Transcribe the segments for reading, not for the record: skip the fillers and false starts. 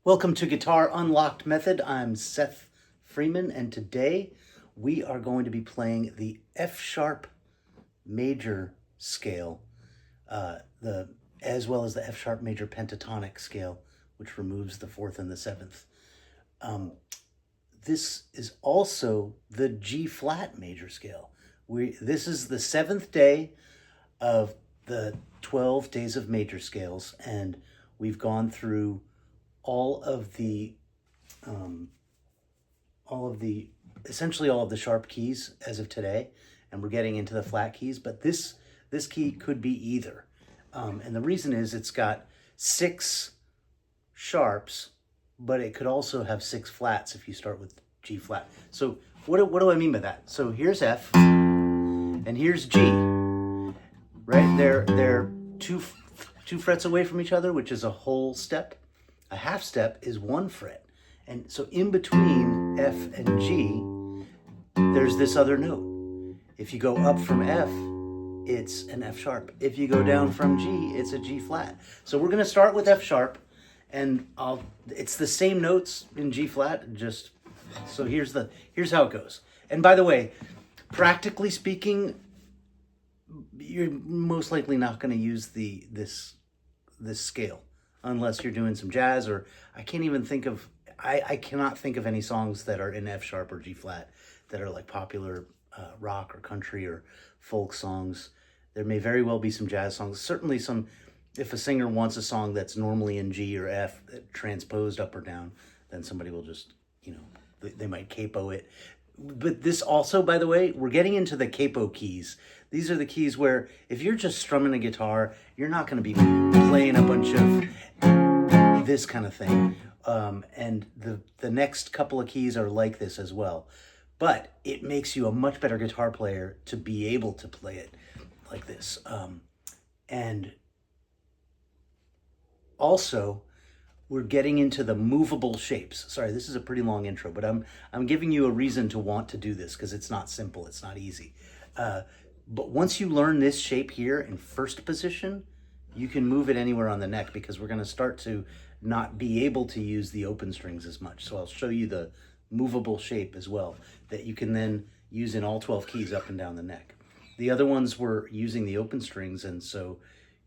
Welcome to Guitar Unlocked Method. I'm Seth Freeman, and today we are going to be playing the F sharp major scale, as well as the F sharp major pentatonic scale, which removes the fourth and the seventh. This is also the G flat major scale. This is the seventh day of the 12 days of major scales, and we've gone through essentially all of the sharp keys as of today, and we're getting into the flat keys, but this key could be either. And the reason is it's got 6 sharps, but it could also have 6 flats if you start with G flat. So what do I mean by that? So here's F, and here's G, right? They're two frets away from each other, which is a whole step. A half step is 1 fret. And so in between F and G, there's this other note. If you go up from F, it's an F sharp. If you go down from G, it's a G flat. So we're going to start with F sharp, and it's the same notes in G flat, just so here's how it goes. And by the way, practically speaking, you're most likely not going to use this scale unless you're doing some jazz, or I cannot think of any songs that are in F sharp or G flat that are like popular rock or country or folk songs. There may very well be some jazz songs. Certainly some, if a singer wants a song that's normally in G or F transposed up or down, then somebody will just, they might capo it. But this also, by the way, we're getting into the capo keys. These are the keys where if you're just strumming a guitar, you're not going to be playing a bunch of this kind of thing. And the next couple of keys are like this as well. But it makes you a much better guitar player to be able to play it like this. And also, we're getting into the movable shapes. Sorry, this is a pretty long intro, but I'm giving you a reason to want to do this because it's not simple, it's not easy. But once you learn this shape here in first position, you can move it anywhere on the neck because we're going to start to not be able to use the open strings as much. So I'll show you the movable shape as well that you can then use in all 12 keys up and down the neck. The other ones were using the open strings, and so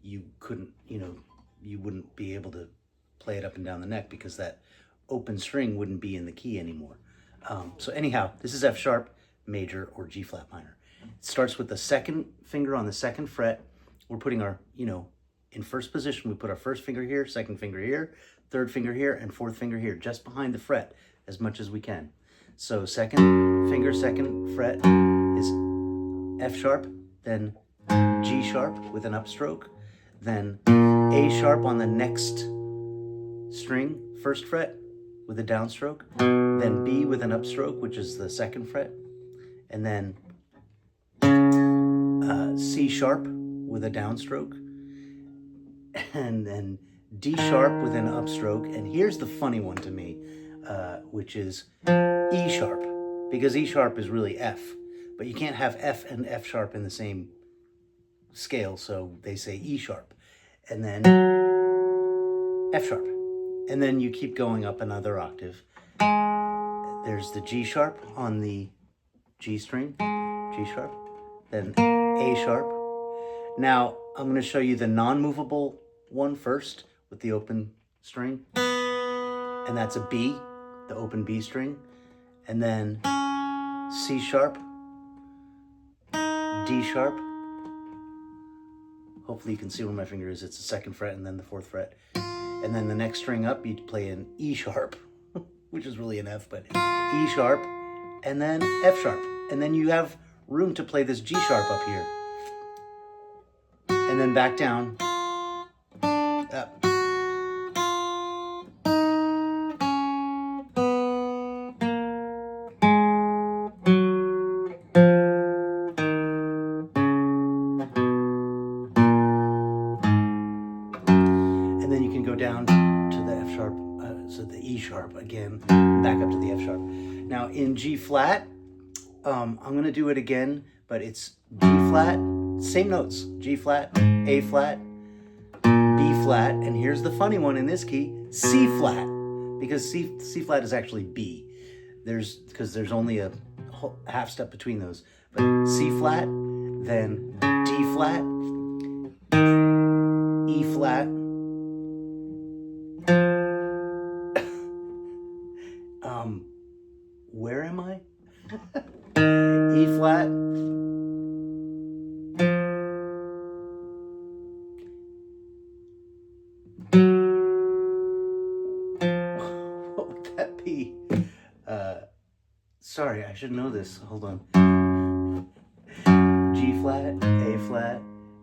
you couldn't, you wouldn't be able to play it up and down the neck because that open string wouldn't be in the key anymore. So anyhow, this is F sharp major or G flat minor. It starts with the second finger on the second fret. We're putting our, in first position, we put our first finger here, second finger here, third finger here, and fourth finger here, just behind the fret as much as we can. So second finger, second fret is F sharp, then G sharp with an upstroke, then A sharp on the next string, first fret with a downstroke, then B with an upstroke, which is the second fret, and then C sharp with a downstroke, and then D sharp with an upstroke. And here's the funny one to me, which is E sharp, because E sharp is really F, but you can't have F and F sharp in the same scale, so they say E sharp, and then F sharp. And then you keep going up another octave. There's the G sharp on the G string, G sharp, then A sharp. Now, I'm going to show you the non-movable one first with the open string. And that's a B, the open B string. And then C sharp, D sharp. Hopefully you can see where my finger is. It's the second fret and then the fourth fret. And then the next string up, you play an E sharp, which is really an F, but E sharp, and then F sharp. And then you have room to play this G sharp up here. And then back down, up. And then you can go down to the F sharp, so the E sharp again, back up to the F sharp. Now in G flat, I'm going to do it again, but it's G flat, same notes, G flat, A flat, B flat, and here's the funny one in this key, C flat. because C flat is actually B. Because there's only a half step between those. But C flat, then D flat, E flat, where am I? E flat, what would that be? Sorry, I should know this. Hold on. G flat, A flat,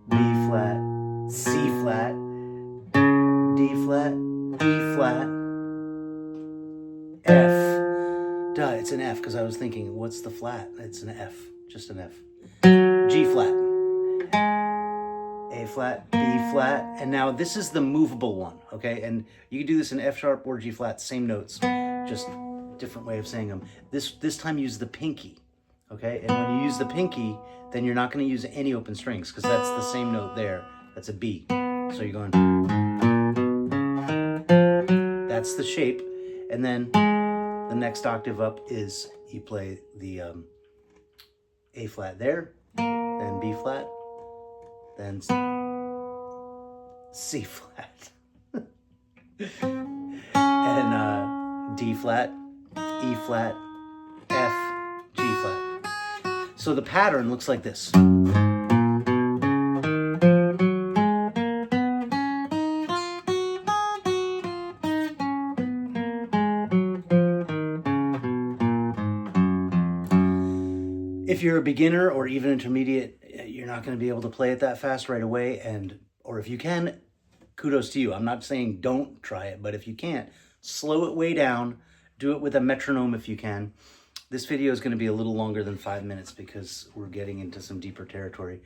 B flat, C flat, D flat, E flat, F. Duh, it's an F because I was thinking, what's the flat? It's an F, just an F. G flat, A flat, B flat, and now this is the movable one, okay? And you can do this in F sharp or G flat, same notes, just different way of saying them. This time use the pinky, okay? And when you use the pinky, then you're not going to use any open strings because that's the same note there. That's a B. So you're going, that's the shape. And then the next octave up is you play the A flat there, then B flat, then C flat, and D flat, E flat, F, G flat. So the pattern looks like this. If you're a beginner or even intermediate, you're not going to be able to play it that fast right away. Or if you can, kudos to you. I'm not saying don't try it, but if you can't, slow it way down. Do it with a metronome if you can. This video is going to be a little longer than 5 minutes because we're getting into some deeper territory.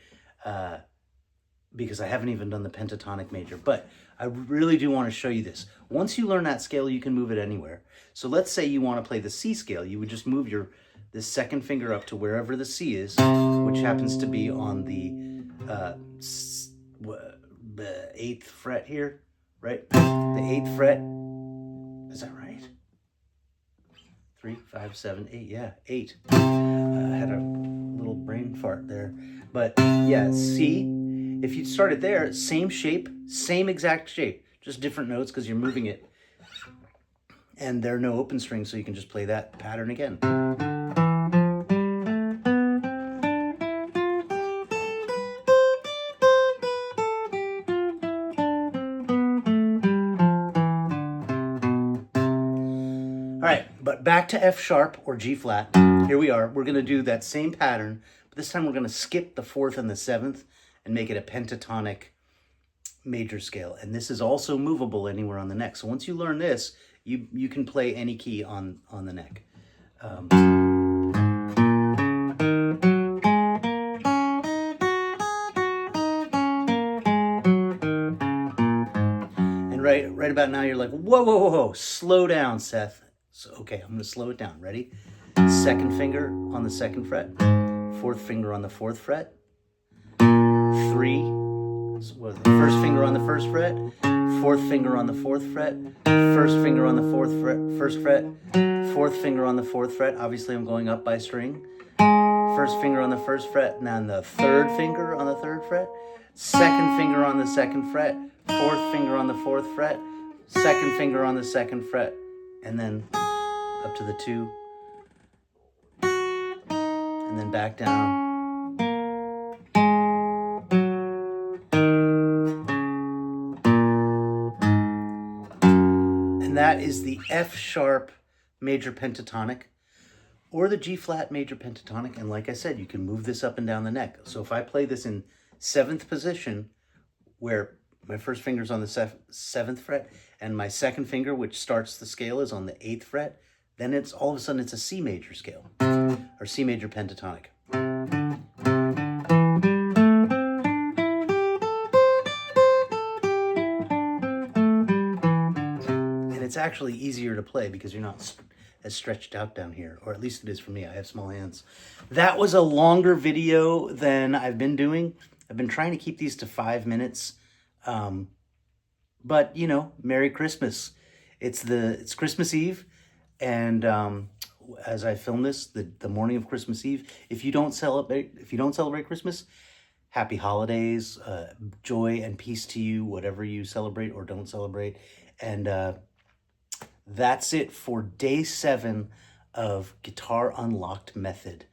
Because I haven't even done the pentatonic major, but I really do want to show you this. Once you learn that scale, you can move it anywhere. So let's say you want to play the C scale. You would just move this second finger up to wherever the C is, which happens to be on the 8th fret here, right? The 8th fret, is that right? 3, 5, 7, 8, yeah, 8. I had a little brain fart there. But yeah, C, if you start it there, same shape, same exact shape, just different notes because you're moving it. And there are no open strings, so you can just play that pattern again. All right, but back to F sharp or G flat. Here we are. We're going to do that same pattern, but this time we're going to skip the 4th and the 7th and make it a pentatonic major scale. And this is also movable anywhere on the neck. So once you learn this, you can play any key on the neck. And right about now, you're like, whoa, whoa, whoa, whoa, slow down, Seth. So, okay, I'm going to slow it down. Ready? Second finger on the 2nd fret. 4th finger on the 4th fret. 3. So the 1st finger on the 1st fret. 4th finger on the 4th fret. 1st finger on the 1st fret. 4th finger on the 4th fret. Obviously, I'm going up by string. 1st finger on the 1st fret. And then the 3rd finger on the 3rd fret. 2nd finger on the 2nd fret. 4th finger on the 4th fret. 2nd finger on the 2nd fret. And then up to the 2, and then back down. And that is the F sharp major pentatonic or the G flat major pentatonic. And like I said, you can move this up and down the neck. So if I play this in 7th position, where my first finger is on the 7th fret, and my 2nd finger, which starts the scale, is on the 8th fret, then it's all of a sudden it's a C major scale, or C major pentatonic. And it's actually easier to play because you're not as stretched out down here, or at least it is for me. I have small hands. That was a longer video than I've been doing. I've been trying to keep these to 5 minutes. But, you know, Merry Christmas. It's Christmas Eve, and as I film this, the morning of Christmas Eve. If you don't celebrate Christmas, happy holidays, joy and peace to you, whatever you celebrate or don't celebrate. And that's it for day 7 of Guitar Unlocked Method.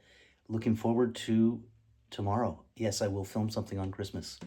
Looking forward to tomorrow. Yes, I will film something on Christmas.